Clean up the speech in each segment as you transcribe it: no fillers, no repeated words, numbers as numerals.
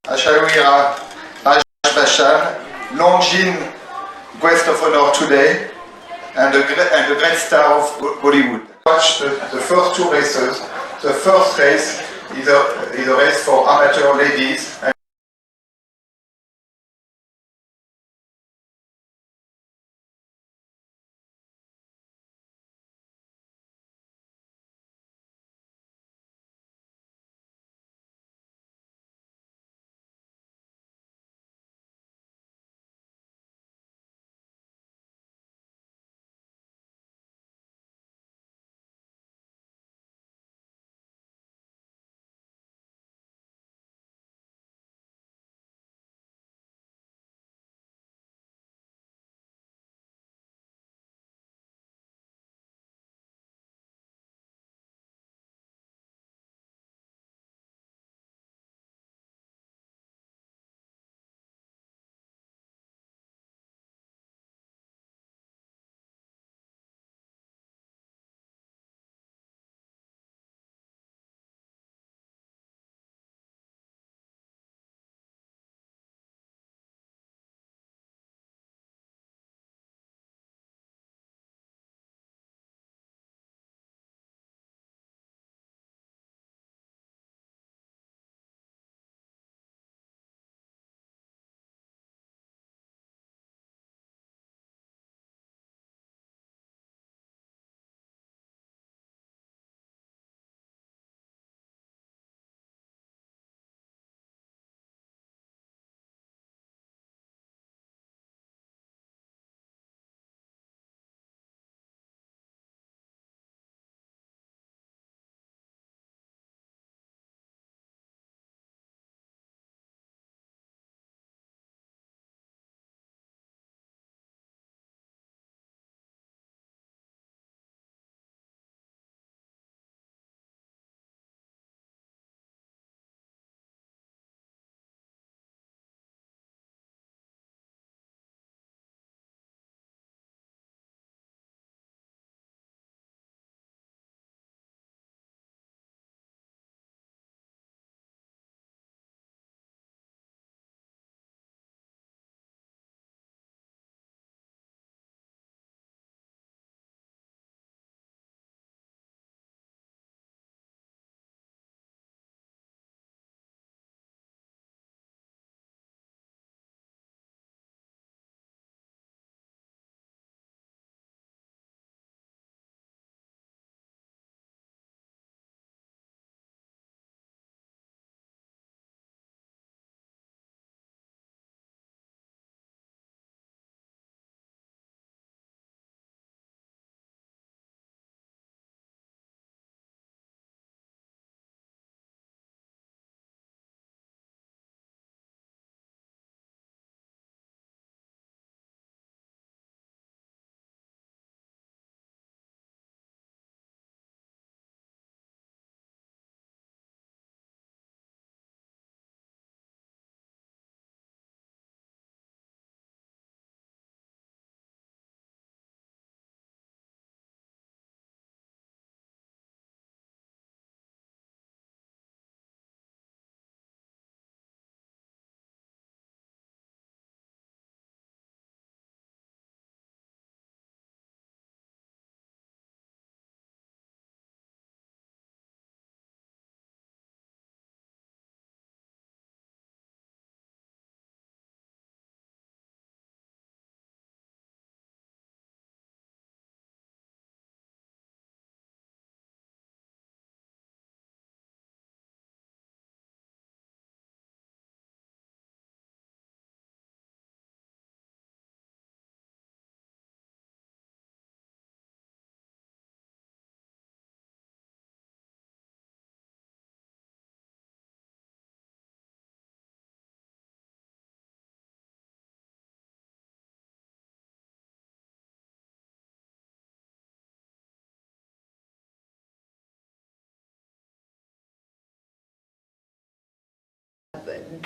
Aishwarya Rai, Longines guest of honor today, and a great star of Bollywood. Watch the first two races. The first race is a race for amateur ladies.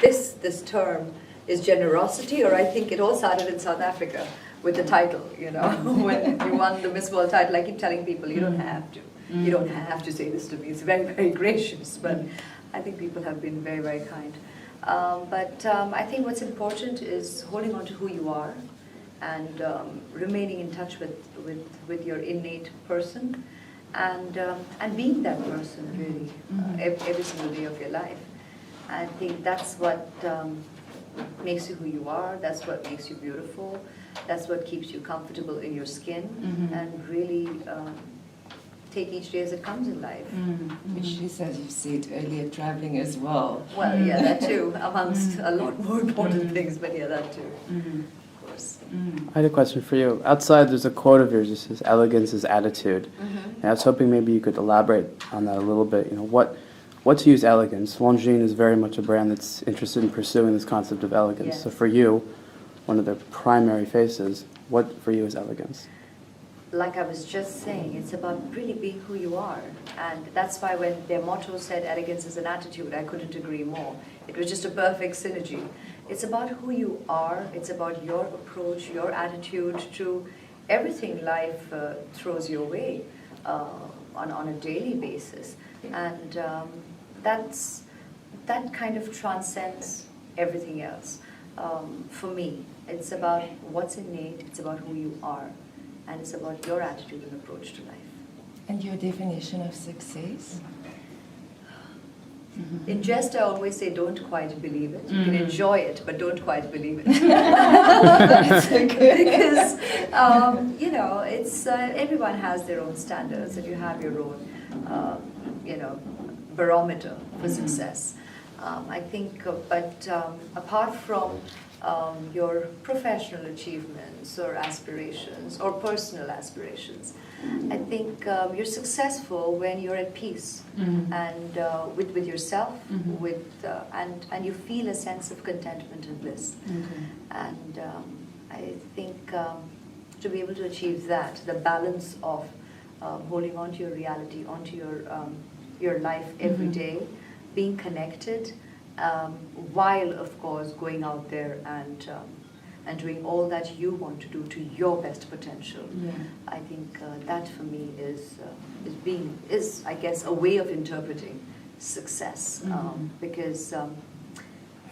This term is generosity, or I think it all started in South Africa with the title, you know, when you won the Miss World title. I keep telling people, you don't have to. You don't have to say this to me. It's very, very gracious, but I think people have been very, very kind. I think what's important is holding on to who you are and remaining in touch with your innate person and being that person really every single day of your life. I think that's what makes you who you are, that's what makes you beautiful, that's what keeps you comfortable in your skin and really take each day as it comes in life. Which is, as you said earlier, traveling as well. Well, yeah, that too, amongst a lot more important things, but yeah, that too, of course. I had a question for you. Outside, there's a quote of yours that says, "Elegance is attitude." And I was hoping maybe you could elaborate on that a little bit. You know, what to use elegance? Longines is very much a brand that's interested in pursuing this concept of elegance. Yes. So for you, one of the primary faces, what for you is elegance? Like I was just saying, it's about really being who you are. And that's why when their motto said elegance is an attitude, I couldn't agree more. It was just a perfect synergy. It's about who you are, it's about your approach, your attitude to everything life throws your way on a daily basis. And that kind of transcends everything else. For me, it's about what's innate, it's about who you are. And it's about your attitude and approach to life. And your definition of success? In jest, I always say, don't quite believe it. You can enjoy it, but don't quite believe it. Because, you know, it's everyone has their own standards, and you have your own, you know, barometer for success. I think, but apart from your professional achievements or aspirations or personal aspirations, I think you're successful when you're at peace and with yourself, and you feel a sense of contentment and bliss. And I think to be able to achieve that, the balance of holding on to your reality, onto your life every day, being connected, while of course going out there and doing all that you want to do to your best potential. I think that for me is I guess a way of interpreting success, because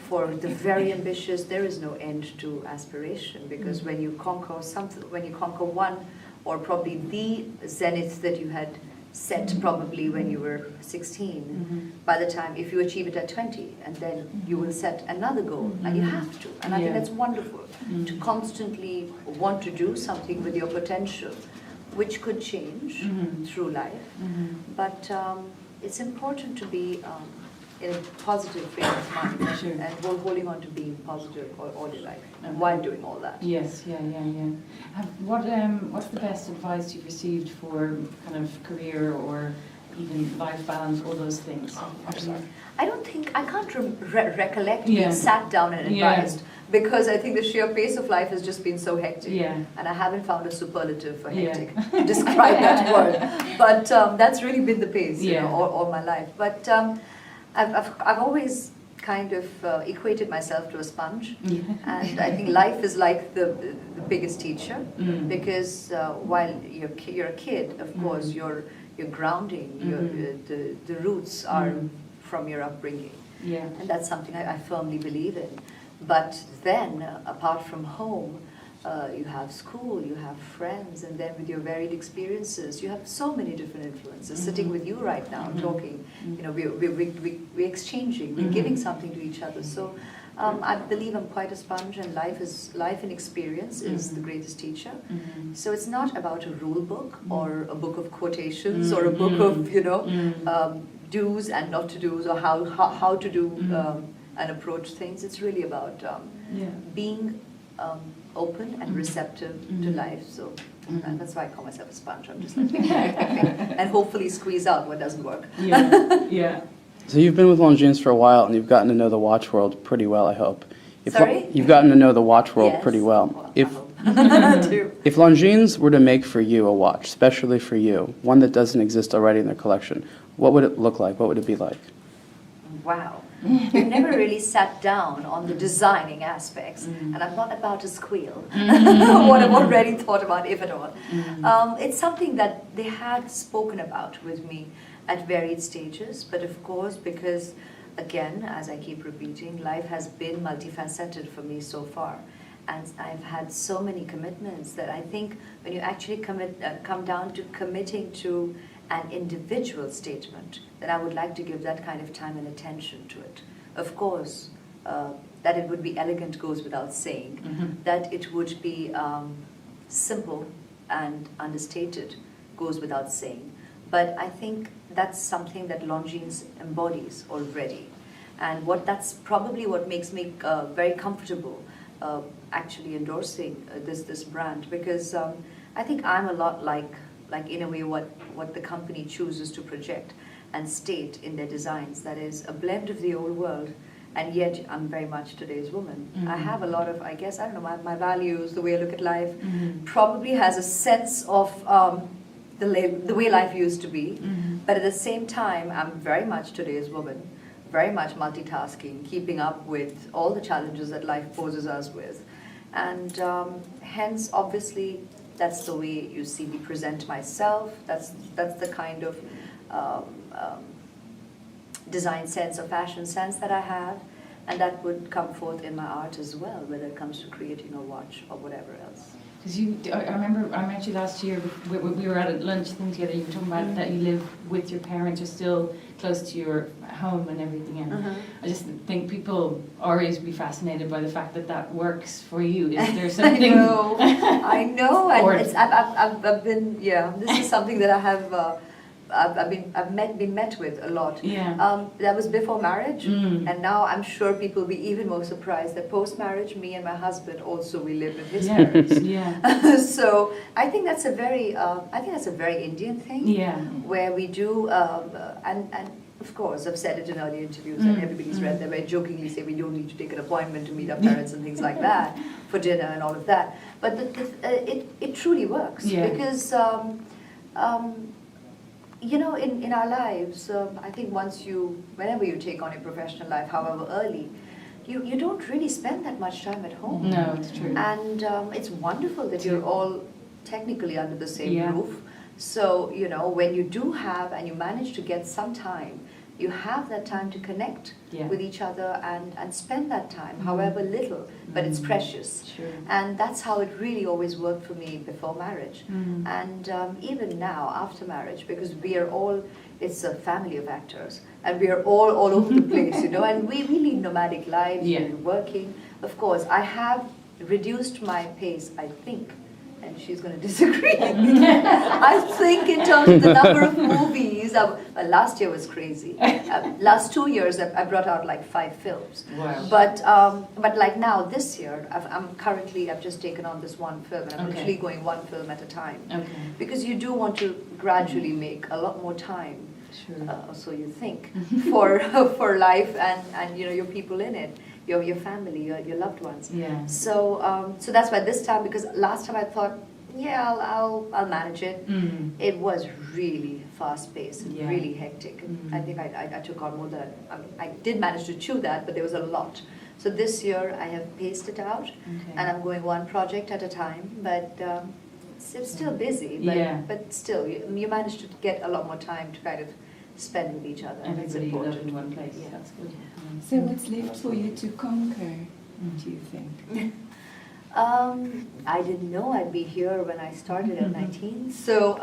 for the very ambitious there is no end to aspiration, because when you conquer something, when you conquer one or probably the zenith that you had set probably when you were 16, by the time, if you achieve it at 20, and then you will set another goal, and you have to. And I think that's wonderful, to constantly want to do something with your potential, which could change through life. But it's important to be in a positive frame of mind, and holding on to being positive all your life, while doing all that. Yes, yeah. What's the best advice you've received for kind of career or even life balance, all those things? I don't think, I can't recollect being sat down and advised, because I think the sheer pace of life has just been so hectic. And I haven't found a superlative for hectic to describe that word. But that's really been the pace, you know, all my life. But I've always kind of equated myself to a sponge, and I think life is like the biggest teacher, because while you're a kid, of course, your grounding, the roots are from your upbringing, and that's something I firmly believe in. But then, apart from home, you have school, you have friends, and then with your varied experiences, you have so many different influences. Sitting with you right now, talking, you know, we're exchanging, we're giving something to each other. So I believe I'm quite a sponge, and life and experience is the greatest teacher. So it's not about a rule book or a book of quotations or a book of, you know, do's and not to do's, or how to do and approach things. It's really about being open and receptive to life. So and that's why I call myself a sponge. I'm just like and hopefully squeeze out what doesn't work. So you've been with Longines for a while, and you've gotten to know the watch world pretty well, I hope. Sorry? You've gotten to know the watch world pretty well. Well, If Longines were to make for you a watch, especially for you, one that doesn't exist already in their collection, what would it look like? What would it be like? wow. We've never really sat down on the designing aspects, and I'm not about to squeal what I've already thought about, if at all. It's something that they had spoken about with me at varied stages, but of course, because again, as I keep repeating, life has been multifaceted for me so far. And I've had so many commitments that I think when you actually come down to committing to an individual statement, then I would like to give that kind of time and attention to it. Of course, that it would be elegant goes without saying. That it would be simple and understated goes without saying. But I think that's something that Longines embodies already. And that's probably what makes me very comfortable actually endorsing this brand, because I think I'm a lot like in a way what the company chooses to project and state in their designs. That is a blend of the old world, and yet I'm very much today's woman. I have a lot of, I guess, I don't know, my values, the way I look at life, probably has a sense of the way life used to be. But at the same time, I'm very much today's woman, very much multitasking, keeping up with all the challenges that life poses us with. And hence, obviously, that's the way you see me present myself. That's the kind of design sense or fashion sense that I have. And that would come forth in my art as well, whether it comes to creating a watch or whatever else. Because I remember I met you last year, we were at a lunch thing together, you were talking about that you live with your parents, you're still close to your home and everything, and I just think people always be fascinated by the fact that works for you. Is there something... I know, and I've been, this is something that I have... I've been met with a lot. Yeah. That was before marriage, and now I'm sure people will be even more surprised that post-marriage, me and my husband also we live with his parents. Yeah. So I think that's a very, Indian thing. Yeah. Where we do, and of course I've said it in earlier interviews, and everybody's read them. Where I jokingly say we don't need to take an appointment to meet our parents and things like that for dinner and all of that. But it truly works because. You know, in our lives, I think whenever you take on a professional life, however early, you don't really spend that much time at home. No, it's true. And it's wonderful that you're all technically under the same roof. So, you know, when you do have and you manage to get some time, you have that time to connect with each other and spend that time, however little, but it's precious. Sure. And that's how it really always worked for me before marriage. And even now, after marriage, because it's a family of actors, and we are all over the place, you know, and we lead nomadic lives, we're working. Of course, I have reduced my pace, I think, and she's going to disagree. I think in terms of the number of movies, last year was crazy. Last 2 years, I brought out like 5 films. Wow. But like now, this year, I've just taken on this one film, and I'm literally going one film at a time. Okay. Because you do want to gradually make a lot more time, so you think, for life and you know, your people in it. Your family, your loved ones. Yeah. So that's why this time, because last time I thought, I'll manage it. It was really fast paced, really hectic. I think I took on more than I did manage to chew that, but there was a lot. So this year I have paced it out, and I'm going one project at a time. But it's still busy. But still, you manage to get a lot more time to kind of spend with each other. Everybody live in one place. Yeah. That's good. So what's left for you to conquer, do you think? I didn't know I'd be here when I started at 19. So,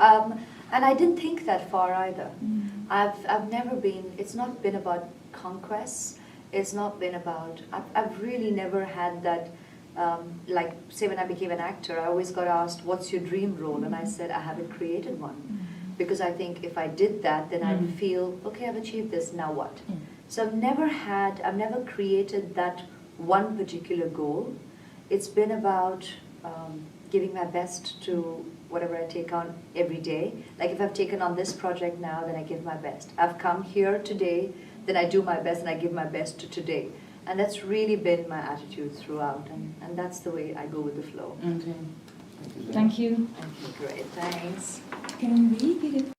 and I didn't think that far either. I've never been, it's not been about conquests. It's not been about, I've really never had that, like say when I became an actor, I always got asked, what's your dream role? And I said, I haven't created one. Because I think if I did that, then I'd feel, okay, I've achieved this, now what? So I've never created that one particular goal. It's been about giving my best to whatever I take on every day. Like if I've taken on this project now, then I give my best. I've come here today, then I do my best and I give my best to today. And that's really been my attitude throughout. And that's the way I go with the flow. Okay. Thank you. Okay, great, thanks. Can we get it?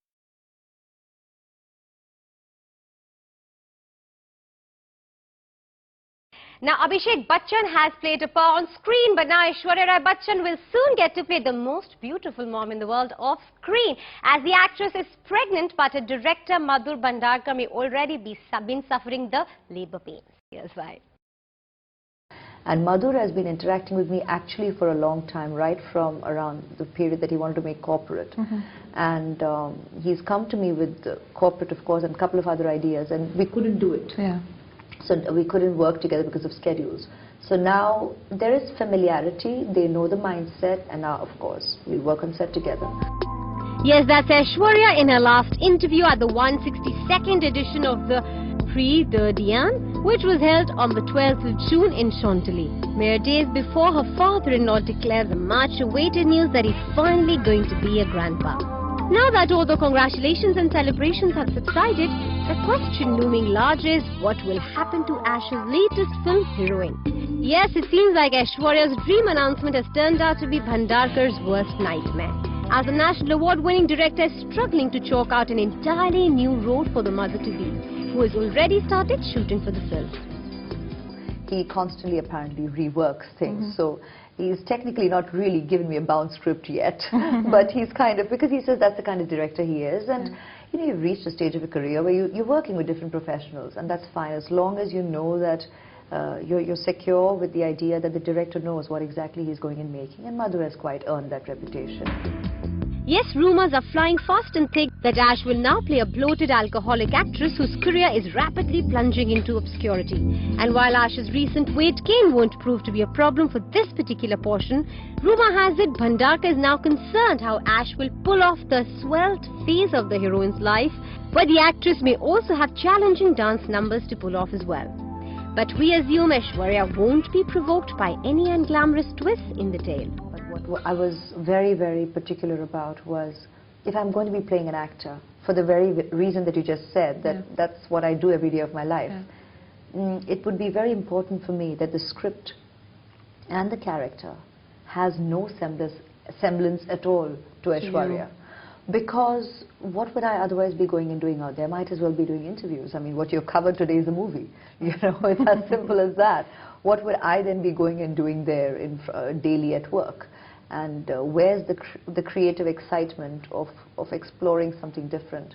Now, Abhishek Bachchan has played a part on screen, but now Aishwarya Rai Bachchan will soon get to play the most beautiful mom in the world off screen, as the actress is pregnant, but her director Madhur Bhandarkar may already been suffering the labor pains. Here's why. And Madhur has been interacting with me actually for a long time, right from around the period that he wanted to make corporate. And he's come to me with corporate, of course, and a couple of other ideas, and we couldn't do it. So we couldn't work together because of schedules. So now there is familiarity, they know the mindset, and now, of course, we work on set together. Yes, that's Aishwarya in her last interview at the 162nd edition of the Prix de Diane, which was held on the 12th of June in Chantilly. Mere days before her father-in-law declared the much-awaited news that he's finally going to be a grandpa. Now that all the congratulations and celebrations have subsided, the question looming large is what will happen to Ash's latest film heroine. Yes, it seems like Aishwarya's dream announcement has turned out to be Bhandarkar's worst nightmare, as the national award-winning director is struggling to chalk out an entirely new role for the mother-to-be, who has already started shooting for the film. He constantly apparently reworks things, so he's technically not really given me a bound script yet, but he's kind of, because he says that's the kind of director he is, and you know, you've reached a stage of a career where you're working with different professionals, and that's fine as long as you know that you're secure with the idea that the director knows what exactly he's going and making, and Madhur has quite earned that reputation. Yes, rumours are flying fast and thick that Ash will now play a bloated alcoholic actress whose career is rapidly plunging into obscurity. And while Ash's recent weight gain won't prove to be a problem for this particular portion, rumour has it Bhandarkar is now concerned how Ash will pull off the svelte phase of the heroine's life, where the actress may also have challenging dance numbers to pull off as well. But we assume Aishwarya won't be provoked by any unglamorous twists in the tale. What I was very, very particular about was, if I'm going to be playing an actor, for the very reason that you just said, that that's what I do every day of my life, it would be very important for me that the script and the character has no semblance at all to Aishwarya. Because what would I otherwise be going and doing out there? Might as well be doing interviews. I mean, what you've covered today is a movie. You know, it's as simple as that. What would I then be going and doing there in, daily at work? And where's the creative excitement of exploring something different?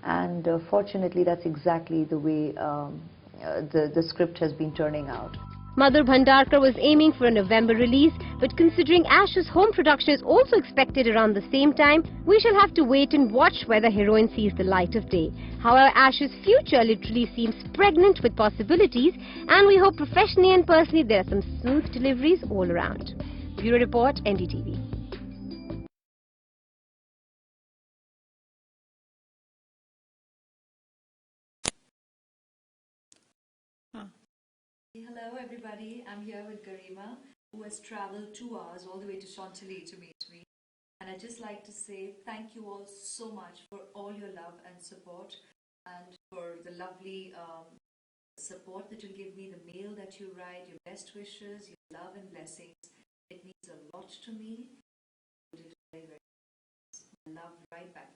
And fortunately, that's exactly the way the script has been turning out. Madhur Bhandarkar was aiming for a November release, but considering Ash's home production is also expected around the same time, we shall have to wait and watch whether heroine sees the light of day. However, Ash's future literally seems pregnant with possibilities, and we hope professionally and personally there are some smooth deliveries all around. Bureau Report, NDTV. Hello everybody, I'm here with Garima, who has travelled 2 hours all the way to Chantilly to meet me. And I'd just like to say thank you all so much for all your love and support, and for the lovely support that you give me, the mail that you write, your best wishes, your love and blessings. It means a lot to me. You did very, very nice. Love right back.